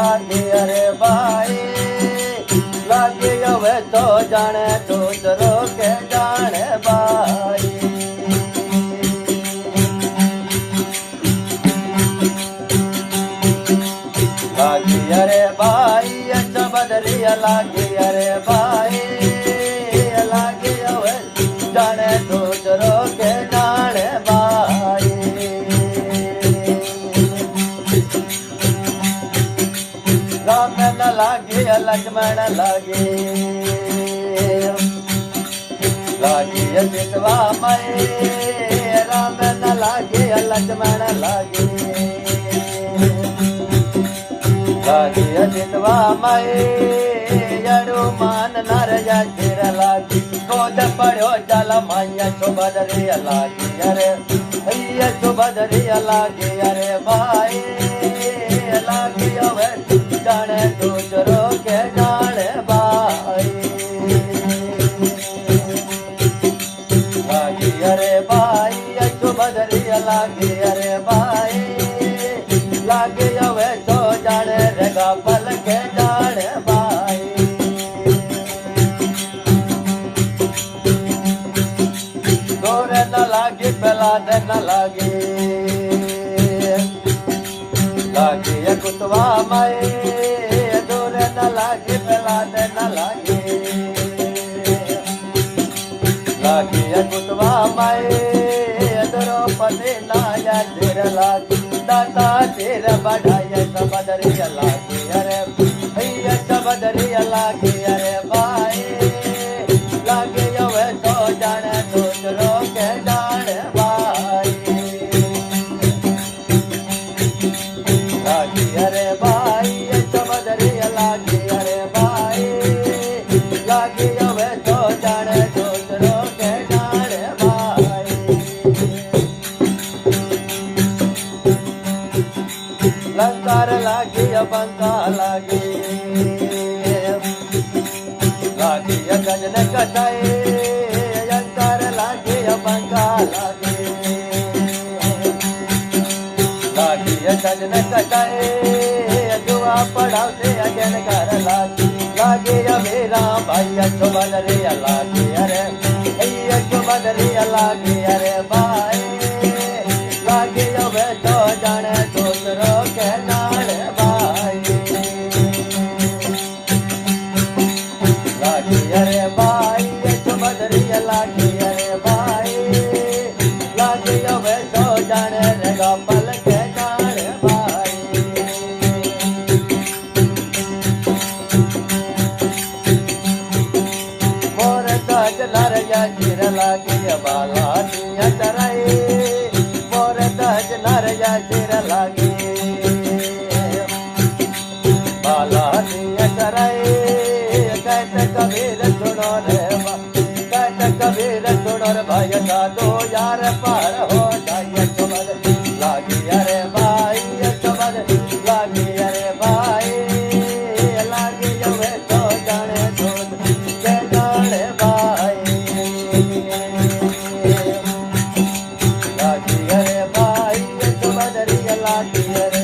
लागे अरे भाई लागे હવે તો જાણે દૂસરો કે જાણે ભાઈ लागी अरे भाई अच्छा बदरिया लागी अरे भाई लागी હવે जाने दूसरो के जाने भाई राम न लागे लक्ष्मण लागे लागे जितवा मई राम न लागे लक्ष्मण लागे लागे जितवा मई मान नर जर लागी गोद पड़ो चल मैया सुभद्री लागी अरे भैया सुभद्री लागी अरे भाई लागी હવે जाने दूसरो के जाने भाई लागी अरे भाई सुभद्री लागी अरे भाई लागी હવે तो जाने रेगा पल के जाने भाई गोरे न लागी पहला न लागी लागी कुतवा मई दूरे न लागी पहला न लागी लागी कुतवा मई द्रौपदी नाया सिर लागी दाता सिर बढ़ाए सबदरी लागी अरे भैया सबदरी लागी अरे भाई लागी હવે તો जाने दूसरो के जाने भाई लागी अरे भाई सबदरी लागी अरे भाई लागी હવે તો जाने दूसरो के जाने भाई लंकार लागी बंका लागी लागी गजन कटाए अंकार लागी बंका लागी लागी गजन कटाए जुआ पढ़ाते अजन कर लागी लागी मेरा भाई सुभद्री लागी अरे भैया सुभद्री लागी अरे भाई लागी હવે તો जाने दूसरो के जाने भाई लागी अरे भाई सुभद्री लागी अरे भाई लागी હવે તો जाने रेगा पल के जाने भाई मोर तज नरया चिर लागी बाला दिया चराई मोर तज नरया चिर लागी बाला दिया चराई कहत कबीर सुनो रे कहत कबीर सुनो रे भाई का दो यार पार हो जाइए सुभद्री लागी अरे भाई सुभद्री लागी अरे भाई लागी હવે તો जाने दूध के जाने भाई लागी अरे भाई सुभद्री लागी अरे